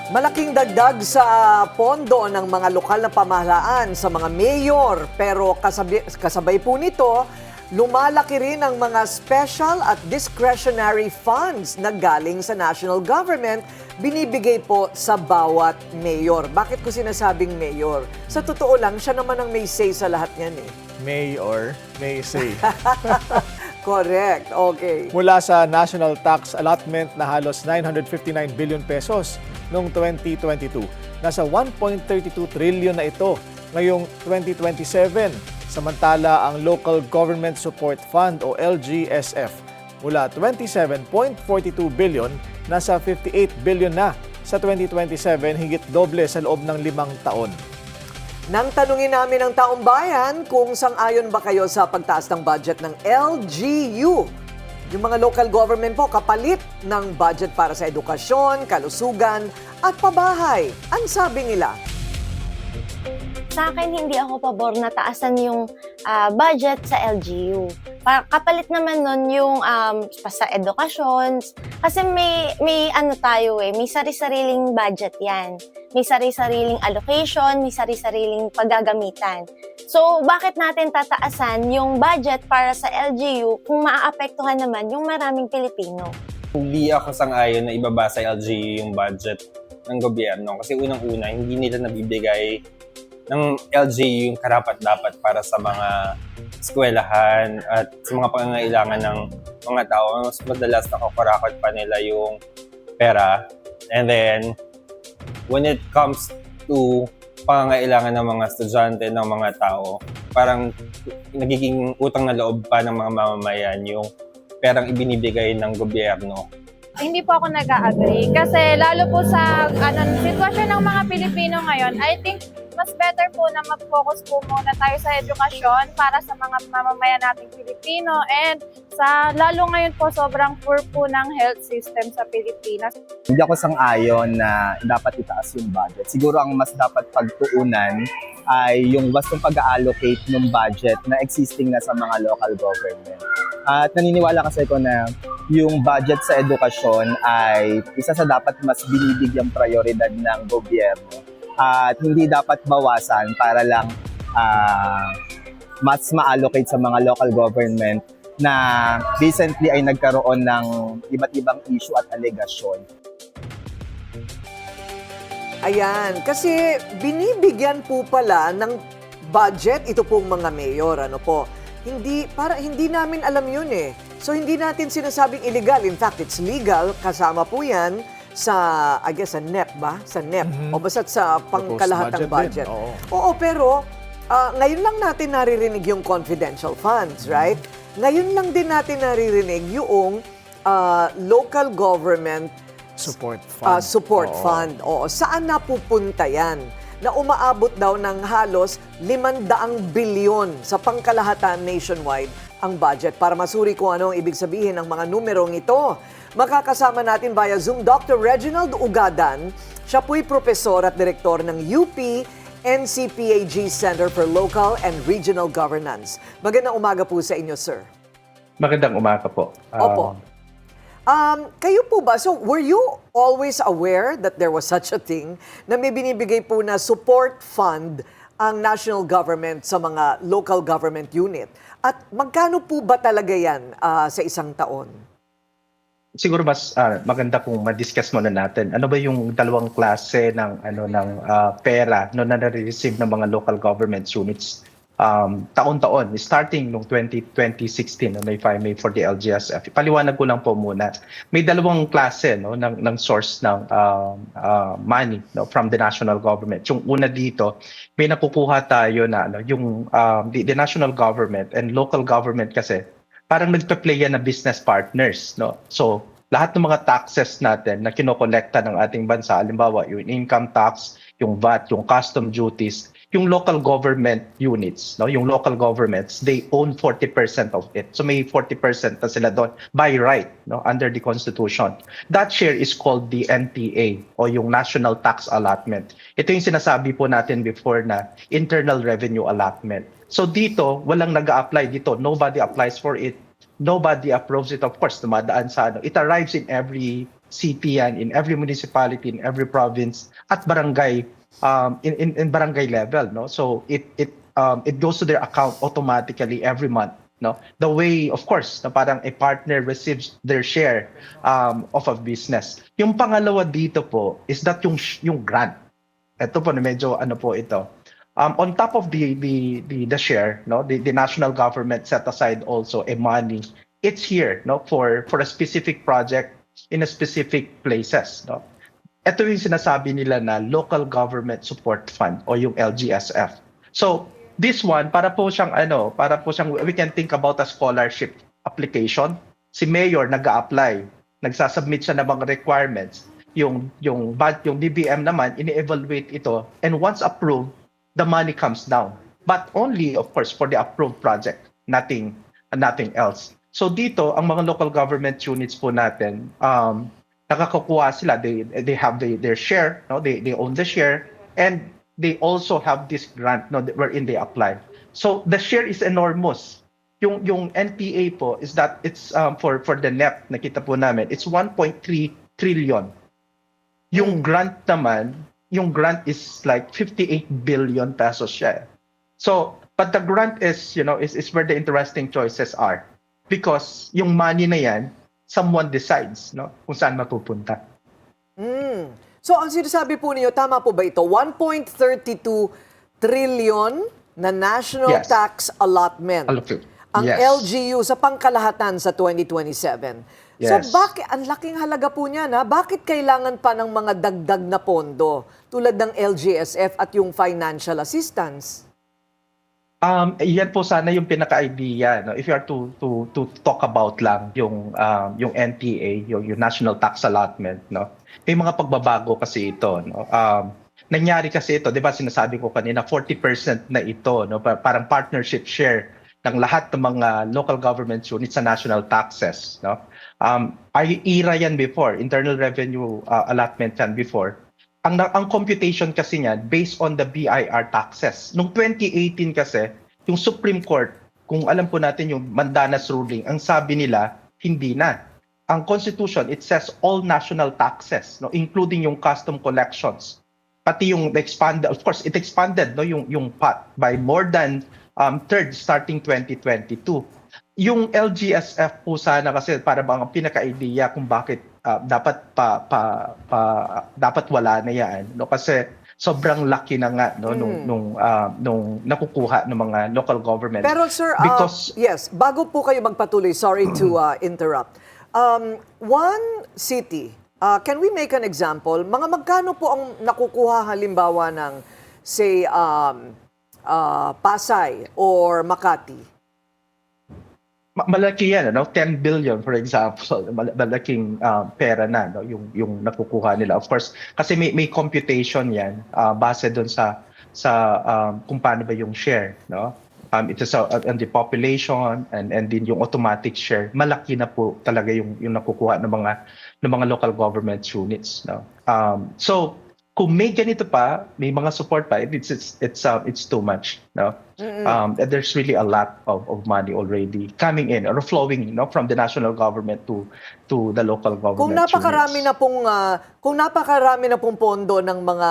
Malaking dagdag sa pondo ng mga lokal na pamahalaan sa mga mayor. Pero kasabay po nito, lumalaki rin ang mga special at discretionary funds na galing sa national government binibigay po sa bawat mayor. Bakit ko sinasabing mayor? Sa totoo lang, siya naman ang may say sa lahat niyan eh. May say. Correct, okay. Mula sa national tax allotment na halos 959 billion pesos noong 2022, nasa 1.32 trillion na ito ngayong 2027. Samantala, ang Local Government Support Fund o LGSF mula 27.42 billion, nasa 58 billion na sa 2027, higit doble sa loob ng 5 taon. Nang tanungin namin ang taong bayan kung sang-ayon ba kayo sa pagtaas ng budget ng LGU. Yung mga local government po kapalit ng budget para sa edukasyon, kalusugan at pabahay. Ang sabi nila? Sa akin, hindi ako pabor na taasan yung budget sa LGU. Kapalit naman nun yung sa edukasyon. Kasi may ano tayo may sari-sariling budget yan. May sari-sariling allocation, may sari-sariling paggagamitan. So, bakit natin tataasan yung budget para sa LGU kung maaapektuhan naman yung maraming Pilipino? Hindi ako sang-ayon na ibaba sa LGU yung budget ng gobyerno. Kasi unang-una, hindi nila nabibigay ng LGU yung karapat-dapat para sa mga eskwelahan at sa mga pangangailangan ng mga tao. Mas madalas nakukurakot pa nila yung pera. And then, when it comes to pangangailangan ng mga estudyante, ng mga tao, parang nagiging utang na loob pa ng mga mamamayan yung perang ibinibigay ng gobyerno. Hindi po ako nag-agree kasi lalo po sa sitwasyon ng mga Pilipino ngayon, I think mas better po na mag-focus po muna tayo sa edukasyon para sa mga mamamayan nating Pilipino and sa lalo ngayon po sobrang poor po ng health system sa Pilipinas. Hindi ako sang-ayon na dapat itaas yung budget. Siguro ang mas dapat pagtuunan ay yung wastong pag-allocate ng budget na existing na sa mga local government. At naniniwala kasi ko na yung budget sa edukasyon ay isa sa dapat mas binibigyang prioridad ng gobyerno. At hindi dapat bawasan para lang mas ma-allocate sa mga local government na recently ay nagkaroon ng iba't ibang issue at alegasyon. Ayan, kasi binibigyan po pala ng budget ito pong mga mayor, hindi namin alam yun eh. So hindi natin sinasabing illegal. In fact, it's legal. Kasama po yan sa, I guess, sa NEP ba? Sa NEP. O basta sa pangkalahatang budget. Oo, pero ngayon lang natin naririnig yung confidential funds, right? Ngayon lang din natin naririnig yung local government support fund. Oo. Saan napupunta yan? Na umaabot daw ng halos 500 bilyon sa pangkalahatan nationwide ang budget. Para masuri kung ano ang ibig sabihin ng mga numerong ito, makakasama natin via Zoom Dr. Reginald Ugadan. Siya po'y profesor at direktor ng UP NCPAG Center for Local and Regional Governance. Magandang umaga po sa inyo, sir. Magandang umaga po. Opo. Kayo po ba, so were you always aware that there was such a thing na may binibigay po na support fund ang national government sa mga local government unit? At magkano po ba talaga yan sa isang taon? Siguro mas maganda kung ma-discuss muna natin. Ano ba yung dalawang klase ng pera na nare-receive ng mga local government units taon-taon, starting noong 2016 na may for the LGSF. Paliwanag ko lang po muna. May dalawang klase ng source ng money from the national government. Yung una dito, may nakukuha tayo na yung the national government and local government kasi parang nagpa-play yan na business partners. So, lahat ng mga taxes natin na kinokolekta ng ating bansa, halimbawa yung income tax, yung VAT, yung custom duties, yung local government units, yung local governments, they own 40% of it. So may 40% na sila doon by right, under the Constitution. That share is called the NTA o yung National Tax Allotment. Ito yung sinasabi po natin before na Internal Revenue Allotment. So dito, walang nag-a-apply dito. Nobody applies for it. Nobody approves it. Of course, dumadaan sa It arrives in every city yan, in every municipality, in every province, at barangay, in barangay level, no? So it goes to their account automatically every month, no? The way, of course, na parang a partner receives their share of a business. Yung pangalawa dito po is that yung grant. Ito po na medyo ano po ito. On top of the share, no, the national government set aside also a money. It's here, no, for a specific project in a specific places, no. Ito yung sinasabi nila na Local Government Support Fund o yung LGSF. So this one para po siyang we can think about a scholarship application. Si mayor nag-a-apply, nagsasubmit siya ng mga requirements. Yung DBM naman ini-evaluate ito, and once approved, the money comes down. But only, of course, for the approved project, nothing else. So dito, ang mga local government units po natin, nakakakuha sila. They have their share, no? They own the share, and they also have this grant, no, wherein they apply. So the share is enormous. Yung NPA po is that it's for the NEP, nakita po namin, it's 1.3 trillion. Yung grant naman, yung grant is like 58 billion pesos siya. So, but the grant is, is where the interesting choices are. Because yung money na yan, someone decides, no, kung saan mapupunta. So, ang sinasabi po niyo, tama po ba ito? 1.32 trillion na national Yes. tax allotment. Ang Yes. LGU sa pangkalahatan sa 2027. Yes. So bakit, ang laking halaga po niya na, bakit kailangan pa ng mga dagdag na pondo tulad ng LGSF at yung financial assistance? Yan po sana yung pinaka-idea, no? If you are to talk about lang yung NTA, yung National Tax Allotment, no? May mga pagbabago kasi ito, no? Nangyari kasi ito, 'di ba, sinasabi ko kanina 40% na ito, no? Parang partnership share ng lahat ng mga local government units sa national taxes, no? IRA yan before, Internal Revenue Allotment yan before. Ang computation kasi niya based on the BIR taxes. Nung 2018 kasi, yung Supreme Court, kung alam po natin yung Mandanas ruling, ang sabi nila, hindi na. Ang Constitution, it says all national taxes, no, including yung custom collections. Pati yung expanded, of course, it expanded, no, yung pot by more than third starting 2022. Yung LGSF po sana kasi para bang ang pinaka-idea kung bakit dapat dapat wala na yan, no, kasi sobrang laki na nga, no, nung nakukuha ng mga local government. Pero sir, Because yes, bago po kayo magpatuloy, sorry to interrupt. One city, can we make an example? Mga magkano po ang nakukuha halimbawa ng, say, Pasay or Makati? malaki yan, no? 10 billion for example, malaking pera na, no, yung nakukuha nila. Of course, kasi may computation yan base doon sa kung paano ba yung share, no? Ito sa and the population and din yung automatic share. Malaki na po talaga yung nakukuha ng mga local government units, no? So kung may ganito pa, may mga support pa, it's too much, no? There's really a lot of money already coming in or flowing, no, from the national government to the local government. Kung napakarami units. kung napakarami na pong pondo ng mga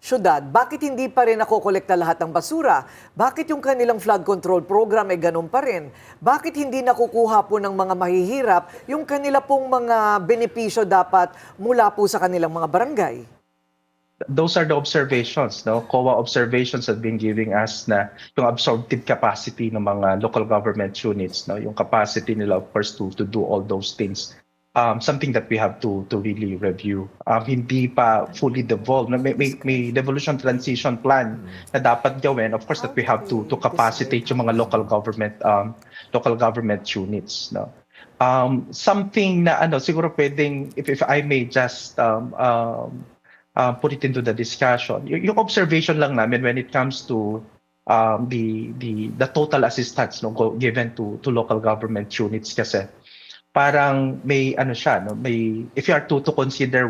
syudad, bakit hindi pa rin nakokolekta lahat ng basura? Bakit yung kanilang flood control program ay ganun pa rin? Bakit hindi nakukuha po ng mga mahihirap yung kanila pong mga benepisyo dapat mula po sa kanilang mga barangay? Those are the observations, no? COA observations have been giving us na yung absorptive capacity ng mga local government units, no? Yung capacity nila, of course, to do all those things. Something that we have to really review. Hindi pa fully devolved. May devolution transition plan na dapat gawin. Of course, that we have to capacitate yung mga local government units, no? Something na siguro pwedeng, if I may just put it into the discussion. Yung observation lang namin when it comes to the total assistance, no, given to local government units kasi parang may siya, no, may, if you are to consider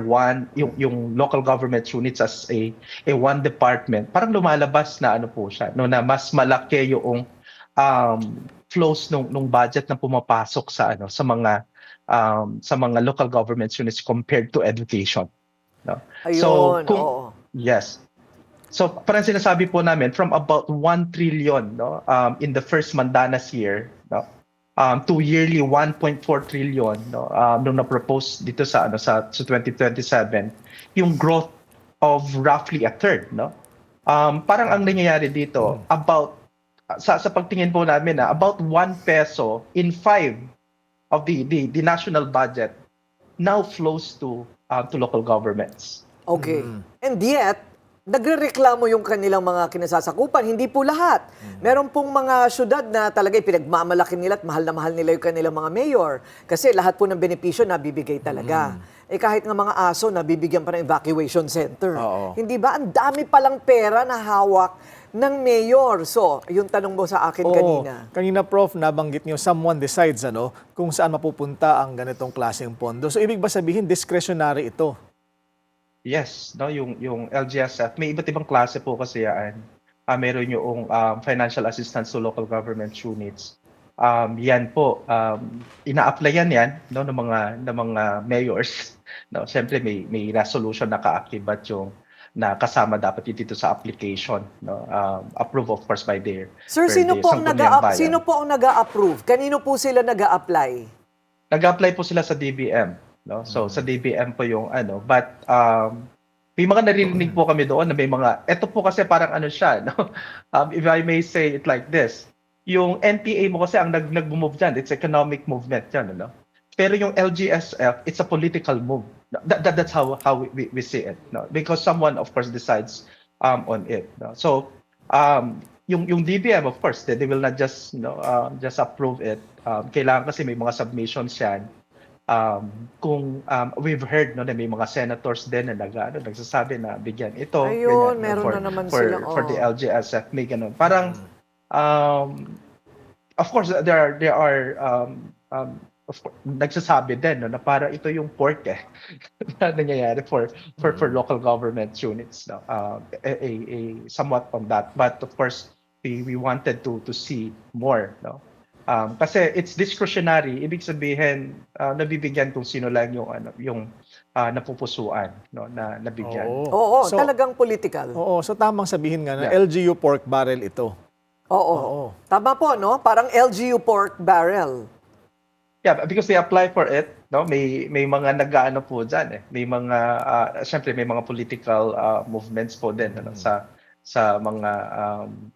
yung local government units as a one department, parang lumalabas na po siya, no, na mas malaki yung flows nung budget na pumapasok sa mga local government units compared to education, no? Ayun, kung oo. yes. So parang sinasabi po namin from about 1 trillion, no, in the first Mandanas year, no, to yearly 1.4 trillion, no, nung na-propose dito sa 2027, yung growth of roughly a third, no. Parang ang nangyayari dito about sa pagtingin po namin about 1 peso in 5 of the national budget now flows to local governments. Okay. And yet, nagrereklamo yung kanilang mga kinasasakupan. Hindi po lahat. Meron pong mga syudad na talaga pinagmamalaki nila at mahal na mahal nila yung kanilang mga mayor. Kasi lahat po ng benepisyo nabibigay talaga. Kahit nga mga aso, nabibigyan pa ng evacuation center. Oo. Hindi ba? Ang dami palang pera na hawak ng mayor. So, yung tanong mo sa akin kanina. Kanina, Prof, nabanggit niyo, someone decides kung saan mapupunta ang ganitong klaseng pondo. So, ibig ba sabihin, discretionary ito? Yes, no, yung LGSF, may iba't ibang klase po kasi yan. Meron yung financial assistance to local government units. Yan po, ina-applyan yan, no, ng mga mayors. No, siyempre may resolution na ka-activate yung na kasama dapat dito sa application, no, approved of course by their Sir, sino po ang nag-a-approve? Kanino po sila nag-a-apply? Nag-apply po sila sa DBM, no? So sa DBM po yung but may mga naririnig po kami doon na may mga ito po kasi parang siya, no? If I may say it like this, yung NPA mo kasi ang nag-move diyan, it's economic movement yan, no? Pero yung LGSF, it's a political move. That's how we see it, no? Because someone of course decides on it, no? So yung DBM of course they will not just just approve it. Kailangan kasi may mga submissions yan. Kung we've heard na may mga senators din na nagsasabi na bigyan ito. Ayun, ganyan, meron na naman for, silang, for the LGSF, may ganun. Parang of course there are of course, nagsasabi din na para ito yung pork na nangyayari for local government units, no? Somewhat on that, but of course we wanted to see more, no? Kasi it's discretionary, ibig sabihin nabibigyan kung sino lang yung napupusuan, no, na nabigyan. Oo, So, talagang political. Oo, so tamang sabihin nga na Yeah. LGU pork barrel ito. Oo. Tama po, no? Parang LGU pork barrel. Yeah, because they apply for it, no? May mga nag-aano po diyan eh. May mga syempre may mga political movements po din sa mga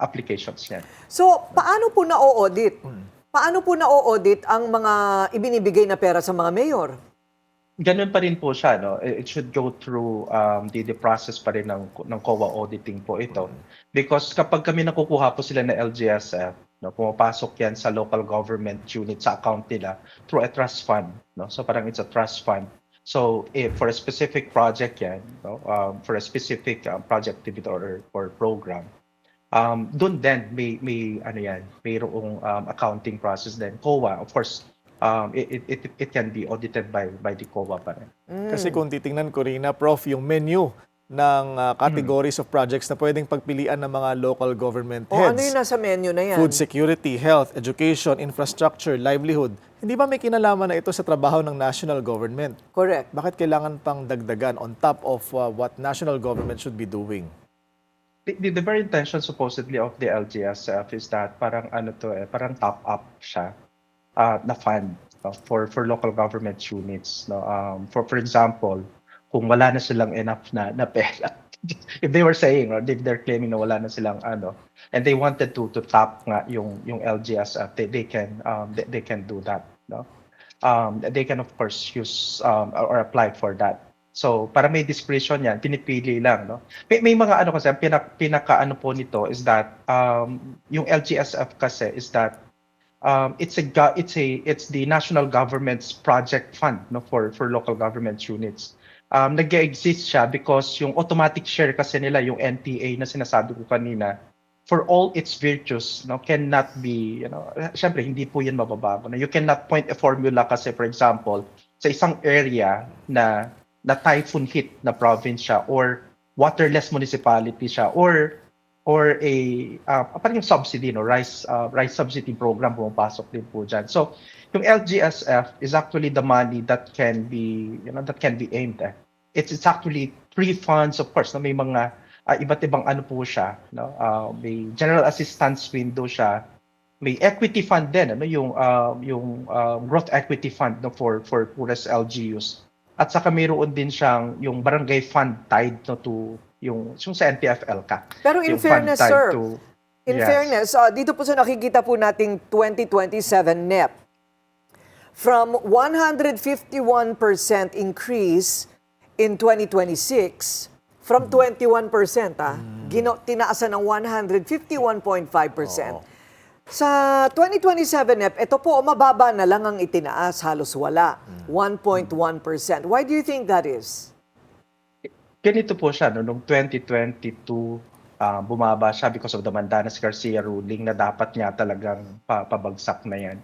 applications niyan. So, paano po na-audit? Paano po na-audit ang mga ibinibigay na pera sa mga mayor? Ganun pa rin po siya, no? It should go through the process pa rin ng COA auditing po ito. Because kapag kami nakukuha po sila na LGSF, no, pumapasok yan sa local government unit sa account nila through a trust fund, no? So parang it's a trust fund. So if for a specific project yan, no, for a specific project activity or program, doon din mayroong accounting process din. COA, of course, it can be audited by the COA pa rin. Kasi kung titingnan ko rin Prof, yung menu ng categories of projects na pwedeng pagpilian ng mga local government O ano heads. yung nasa menu na yan? Food security, health, education, infrastructure, livelihood. Hindi ba may kinalaman na ito sa trabaho ng national government? Correct. Bakit kailangan pang dagdagan on top of what national government should be doing? The very intention supposedly of the LGSF is that parang parang top up siya na fund for local government units, no? For example, kung wala na silang enough na pera, if they were saying or if they're claiming na wala na silang and they wanted to tap nga yung LGSF, they can do that, no? They can of course use or apply for that. So para may discretion yan, pinipili lang, no? May mga kasi pinaka po nito is that yung LGSF kasi is that it's the national government's project fund, no, for local government units. Nag-exist siya because yung automatic share kasi nila, yung NPA na sinasabi ko kanina, for all its virtues, no, cannot be, syempre hindi po yan mababago. You cannot point a formula kasi, for example, sa isang area na typhoon hit na province siya or waterless municipality siya or or parang yung subsidy, no, rice subsidy program pumapasok din po dyan. So, yung LGSF is actually the money that can be, that can be aimed at. It's actually free funds, of course, no, may mga iba't ibang ano po siya, no, may general assistance window siya, may equity fund din, ano, yung growth equity fund, no, for poorest LGUs. At saka mayroon din siyang yung barangay fund tied, no, to yung sa NPFL ka. Pero in Yung fund fairness, tied sir, to- in Yes. fairness, dito po sa nakikita po nating 2027 NEP, from 151% increase in 2026, from 21%, tinaasan ng 151.5%. Sa 2027 NEP, ito po, mababa na lang ang itinaas, halos wala, 1.1%. Why do you think that is? Ganito po siya, no, noong 2022, bumaba siya because of the Mandanas Garcia ruling na dapat niya talagang pabagsak na yan.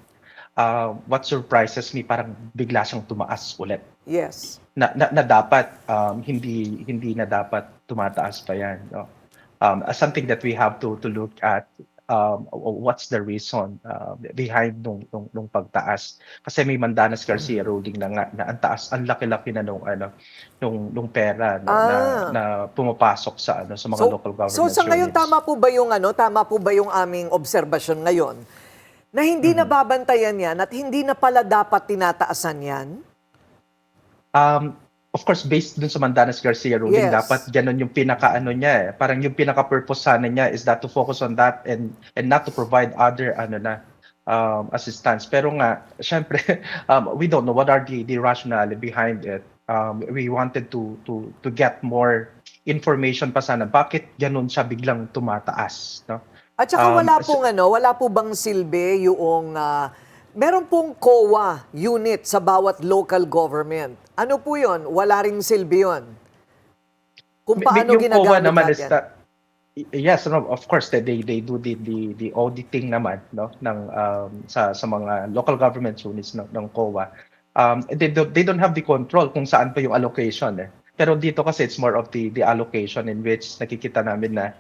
What surprises me, parang bigla siyang tumaas ulit. Yes. Na dapat, hindi na dapat tumataas pa yan. No? Something that we have to look at, what's the reason behind nung pagtaas. Kasi may Mandanas Garcia ruling na nga, na ang taas, ang laki-laki na nung pera, no, na pumapasok sa sa mga local government So sa ngayon, units. tama po ba yung aming obserbasyon ngayon na hindi nababantayan yan at hindi na pala dapat tinataasan yan? Of course, based dun sa Mandanas Garcia ruling, Yes. dapat ganun yung pinaka-ano niya eh. Parang yung pinaka-purpose sana niya is that to focus on that and not to provide other assistance. Pero nga, syempre, we don't know what are the rationale behind it. We wanted to get more information pa sana. Bakit ganun siya biglang tumataas, no? At saka wala po bang silbi yung meron pong COA unit sa bawat local government. Ano po 'yon? Wala ring silbi 'yon. Kung paano Yung COA ginagamit naman natin. is that, yes, no, of course they do the auditing naman, no, ng sa mga local government units ng COA. They don't have the control kung saan pa yung allocation eh. Pero dito kasi it's more of the allocation in which nakikita namin na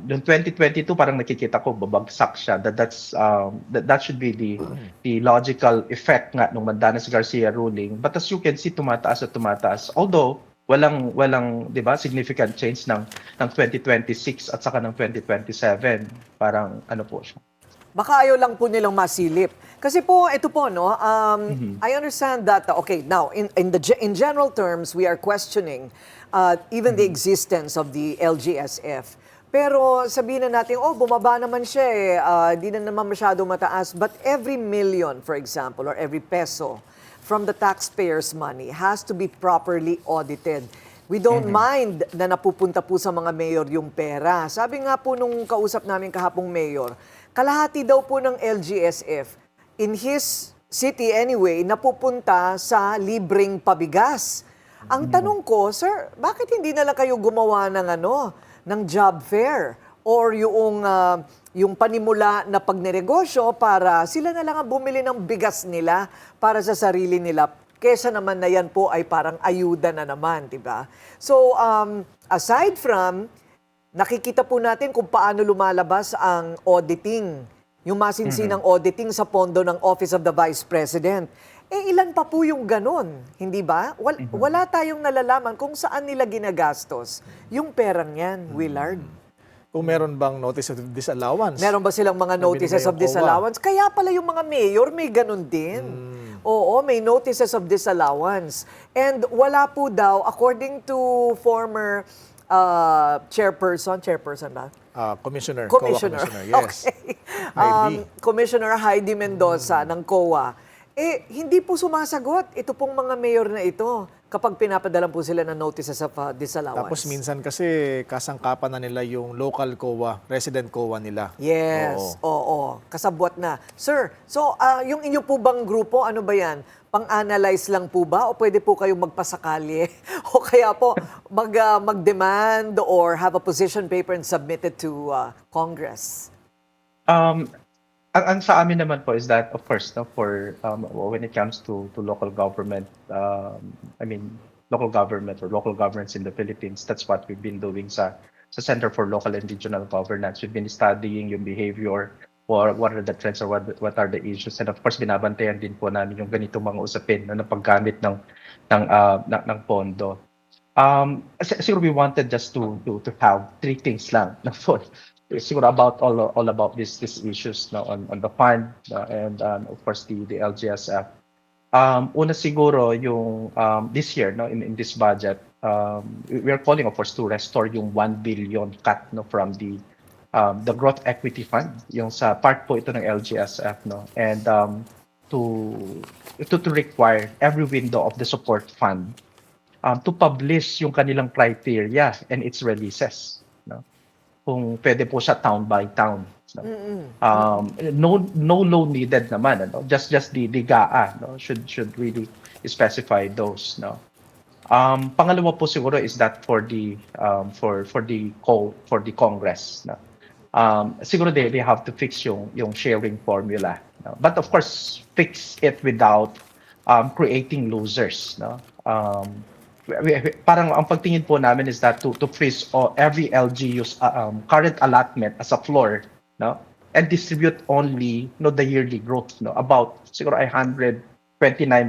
yung 2022 parang nakikita ko babagsak siya. That should be the logical effect nga ng Mandanas Garcia ruling. But as you can see, tumataas at tumataas. Although walang 'di ba significant change ng 2026 at saka ng 2027. Parang ano po siya. Baka ayaw lang po nilang masilip. Kasi po, ito po, no, I understand that, okay, now, in general terms, we are questioning even the existence of the LGSF. Pero sabihin na natin, bumaba naman siya eh, di na naman masyado mataas. But every million, for example, or every peso from the taxpayers' money has to be properly audited. We don't mind na napupunta po sa mga mayor yung pera. Sabi nga po nung kausap namin kahapong mayor, kalahati daw po ng LGSF, in his city anyway, napupunta sa libreng pabigas. Ang tanong ko, sir, bakit hindi na lang kayo gumawa ng job fair or yung panimula na pagnenegosyo para sila na lang ang bumili ng bigas nila para sa sarili nila kesa naman na yan po ay parang ayuda na naman, di ba? So, aside from, nakikita po natin kung paano lumalabas ang auditing, yung masinsinang auditing sa pondo ng Office of the Vice President. Ilan pa po yung ganon, hindi ba? Wala tayong nalalaman kung saan nila ginagastos yung perang yan, Willard. Kung meron bang notice of disallowance? Meron ba silang mga Na notices binigay of yung COA? disallowance? Kaya pala yung mga mayor may ganon din. Oo, may notices of disallowance. And wala po daw, according to former chairperson ba? Commissioner. Commissioner. COA Commissioner, yes. Okay. Heidi. Commissioner Heidi Mendoza ng COA. Hindi po sumasagot ito pong mga mayor na ito kapag pinapadalan po sila ng notices of disallowance. Tapos minsan kasi kasangkapan na nila yung local COA, resident COA nila. Yes, oo. Kasabwat na. Sir, so yung inyo po bang grupo, ano ba yan? Pang-analyze lang po ba? O pwede po kayong magpasakali? O kaya po mag-demand or have a position paper and submit it to Congress? Ang sa amin naman po is that, of course, no, for when it comes to local government, local government or local governments in the Philippines, that's what we've been doing sa sa Center for Local and Regional Governance. We've been studying yung behavior, or what are the trends, or what are the issues, and of course binabantayan din po namin yung ganitong mga usapin na paggamit ng pondo. Siguro we wanted just to have three things lang na po. Siguro about all about these issues on the fund, and of course the LGSF. Una siguro yung this year, no, in this budget, we are calling of course to restore yung 1 billion cut, no, from the growth equity fund, yung sa part po ito ng LGSF, no, and to require every window of the support fund to publish yung kanilang criteria and its releases, no, kung pwede po siya town by town, no. No loan needed naman, ano, just the GAA, no, should really specify those, no. Pangalawa po siguro is that for the Congress, no. Siguro they have to fix yung sharing formula, no? But of course fix it without creating losers, no. Parang ang pagtingin po namin is that to freeze every LGU's current allotment as a floor, no, and distribute only, no, the yearly growth, no, about siguro 129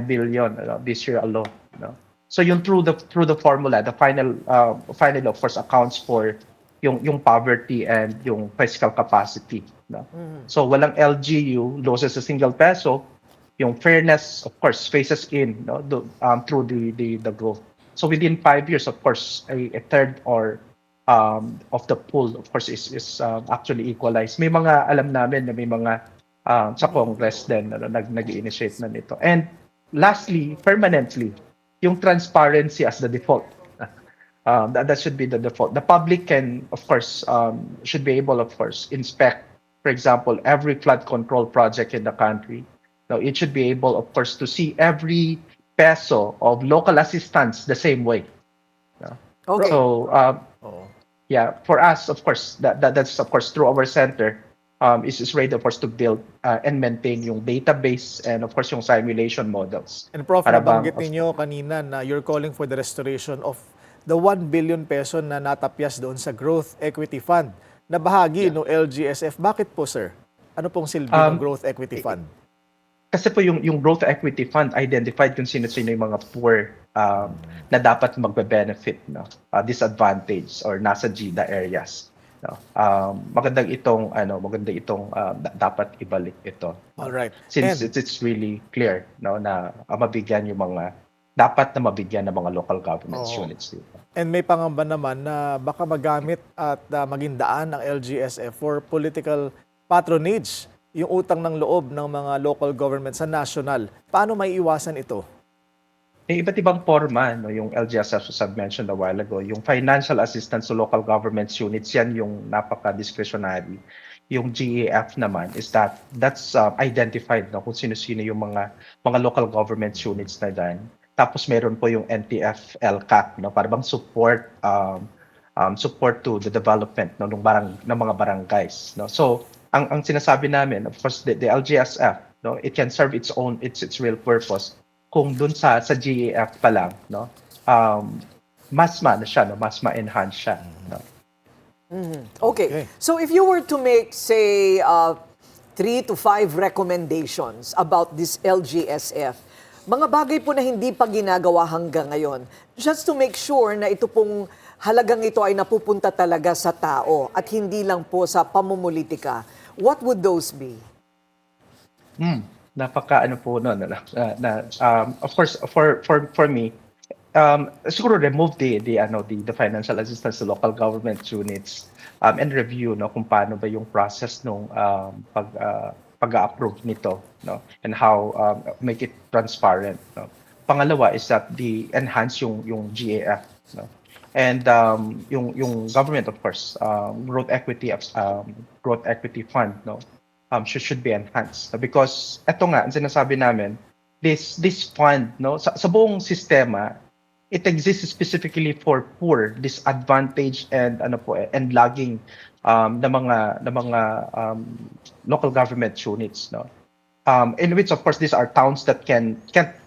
billion, this year alone, no. So yung through the formula, the final of course accounts for yung poverty and yung fiscal capacity, no. So walang LGU loses a single peso. Yung fairness of course phases in, no, through the growth. So within 5 years, of course, a third or of the pool, of course, is actually equalized. May mga alam namin na may mga sa Congress din nag-initiate na nito. And lastly, permanently, yung transparency as the default. That should be the default. The public can, of course, should be able, of course, inspect, for example, every flood control project in the country. Now, it should be able, of course, to see every peso of local assistance the same way. Okay. So, yeah, for us, of course, that's of course through our center, is ready, of course, to build and maintain yung database and of course yung simulation models. And Prof, Para nabanggit bang- ninyo kanina na you're calling for the restoration of the 1 billion peso na natapyas doon sa Growth Equity Fund na bahagi ng LGSF. Bakit po, sir? Ano pong silbi ng Growth Equity Fund? Kasi po yung Growth Equity Fund identified kung sino-sino yung mga poor na dapat magbe-benefit, no, disadvantage or nasa GIDA areas, no. Maganda itong dapat ibalik ito. All right. Since And- it's really clear, no, na mabigyan yung mga dapat na mabigyan ng mga local government Oo. units dito. And may pangamba naman na baka magamit at maging daan ng LGSF for political patronage yung utang ng loob ng mga local government sa national. Paano may iwasan ito? May iba't ibang forma, no, yung LGSF, as I've mentioned a while ago, yung financial assistance to local government units, yan yung napaka-discretionary. Yung GEF naman is that's identified, no, kung sino-sino yung mga local government units na dyan. Tapos meron po yung NTF LCAP, no, para bang support to the development, no, ng mga barangays, no. So ang sinasabi namin, of course, the LGSF, no, it can serve its real purpose kung dun sa GEF pa lang, no, mas ma-enhance siya, no. Okay. So if you were to make, say, 3 to 5 recommendations about this LGSF, mga bagay po na hindi pa ginagawa hanggang ngayon, just to make sure na ito pong halagang ito ay napupunta talaga sa tao at hindi lang po sa pamumulitika, what would those be? Napaka po no, of course for me, siguro remove the financial assistance to local government units, and review, no, kung paano ba yung process nung pag-approve nito, no, and how make it transparent, no. Pangalawa is that the enhance yung GAF, no, and yung government, of course, growth equity fund, no, should be enhanced, because eto nga ang sinasabi namin, this fund, no, sa buong sistema, it exists specifically for poor, disadvantaged, and lagging na mga local government units, no. In which of course these are towns that can't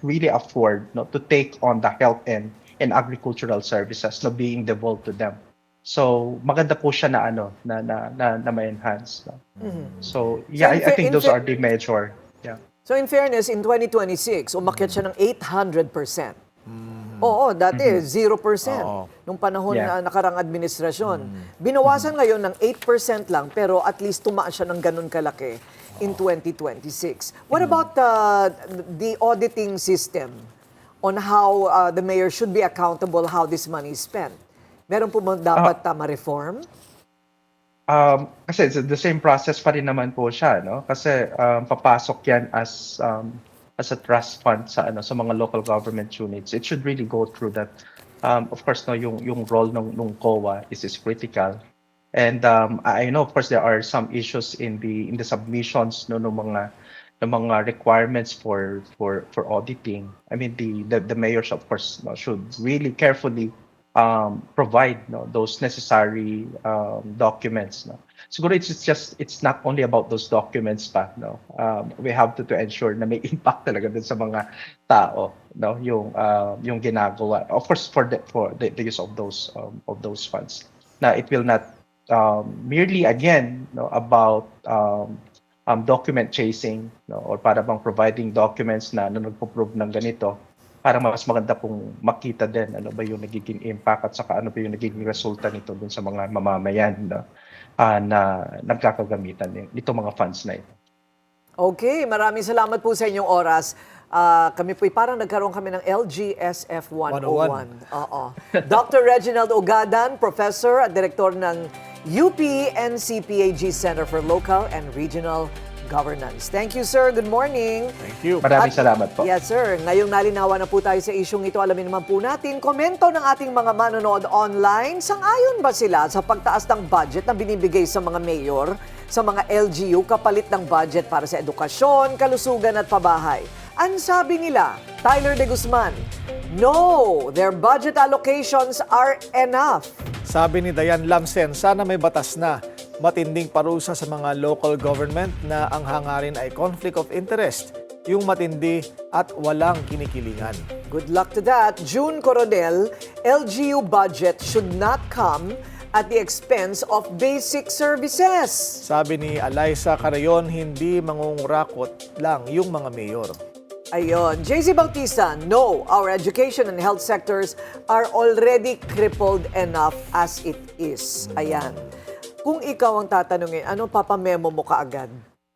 really afford, no, to take on the health and agricultural services, no, being devolved to them. So maganda po siya na ano na ma-enhance. No? Mhm. So yeah, So, I think those are the major. Yeah. So in fairness, in 2026, umakyat siya ng 800%. Oo, dati 0% Oo. nung panahon Yeah. na nakarang administrasyon. Binawasan ngayon ng 8% lang pero at least tumaas siya ng ganun kalaki in 2026. What about the auditing system on how the mayor should be accountable how this money is spent? Meron po bang dapat ma-reform? Kasi it's the same process pa rin naman po siya, no? Kasi papasok yan as a trust fund sa ano sa mga local government units. It should really go through that. Of course, no, yung role ng COA is critical. And I know, of course, there are some issues in the submissions, no, ng mga requirements for auditing. I mean, the mayors, of course, no, should really carefully provide, no, those necessary documents. No. Siguro it's not only about those documents pa, no. We have to ensure na may impact talaga dun sa mga tao, no, yung ginagawa. Of course, for the use of those funds. Na it will not merely again, no, about document chasing, no, or para bang providing documents na nagpo-prove ng ganito, para mas maganda pong makita din ano ba yung nagiging impact at saka ano ba yung nagiging resulta nito dun sa mga mamamayan, no, na nagkakagamitan nito mga funds na ito. Okay, maraming salamat po sa inyong oras. Kami po parang nagkaroon kami ng LGSF 101. Oo. Dr. Reginald Ugadan, Professor at Direktor ng UP NCPAG Center for Local and Regional Governance. Thank you, sir. Good morning. Thank you. Maraming salamat po. Yes, sir. Ngayong nalinawan na po tayo sa isyong ito, alamin naman po natin, komento ng ating mga manonood online, sang-ayon ba sila sa pagtaas ng budget na binibigay sa mga mayor, sa mga LGU, kapalit ng budget para sa edukasyon, kalusugan at pabahay? Ang sabi nila, Tyler De Guzman, no, their budget allocations are enough. Sabi ni Dayan Lamsen, sana may batas na matinding parusa sa mga local government na ang hangarin ay conflict of interest, yung matindi at walang kinikilingan. Good luck to that. June Coronel, LGU budget should not come at the expense of basic services. Sabi ni Alaysa Carayon, hindi mangungurakot lang yung mga mayor. Ayon. JC Bautista, no, our education and health sectors are already crippled enough as it is. Ayan. Kung ikaw ang tatanungin, ano papamemo mo kaagad?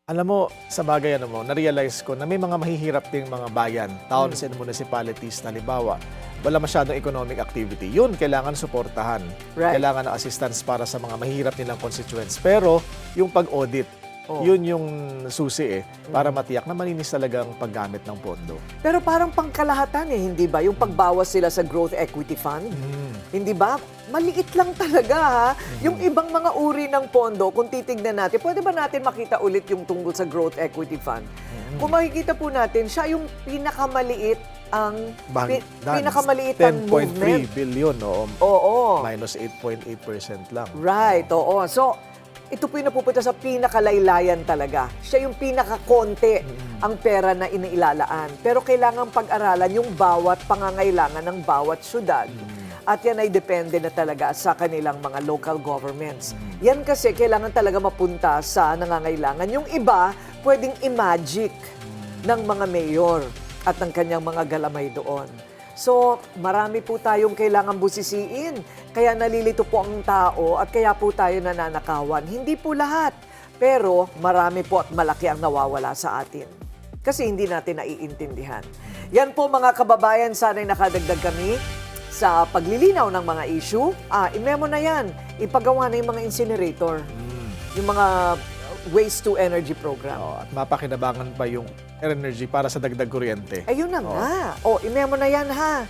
Alam mo, sa bagay na-realize ko na may mga mahihirap ding mga bayan, towns and municipalities na halimbawa, wala masyadong economic activity. Yun, kailangan suportahan. Right. Kailangan ng assistance para sa mga mahihirap nilang constituents. Pero, yung pag-audit, yun yung susi para matiyak na malinis talaga ang paggamit ng pondo. Pero parang pangkalahatan hindi ba? Yung pagbawas sila sa Growth Equity Fund, hindi ba? Maliit lang talaga ha. Yung ibang mga uri ng pondo, kung titignan natin, pwede ba natin makita ulit yung tungkol sa Growth Equity Fund? Kung makikita po natin, siya yung pinakamaliit ang pinakamaliit ang 10.3 movement. billion, Oo. minus 8.8% lang. Right, oo. So, ito po yung napupunta sa pinakalaylayan talaga. Siya yung pinakakonti ang pera na inilalaan. Pero kailangan pag-aralan yung bawat pangangailangan ng bawat syudad. At yan ay depende na talaga sa kanilang mga local governments. Yan kasi kailangan talaga mapunta sa nangangailangan. Yung iba, pwedeng i-magic ng mga mayor at ng kanyang mga galamay doon. So, marami po tayong kailangan busisiin. Kaya nalilito po ang tao at kaya po tayo nananakawan. Hindi po lahat. Pero marami po at malaki ang nawawala sa atin. Kasi hindi natin naiintindihan. Yan po mga kababayan, sana'y nakadagdag kami sa paglilinaw ng mga issue. I-memo na yan. Ipagawa na yung mga incinerator. Yung mga waste to energy program. At mapakinabangan pa yung energy para sa dagdag kuryente. Ayun na nga. I-memo na yan ha.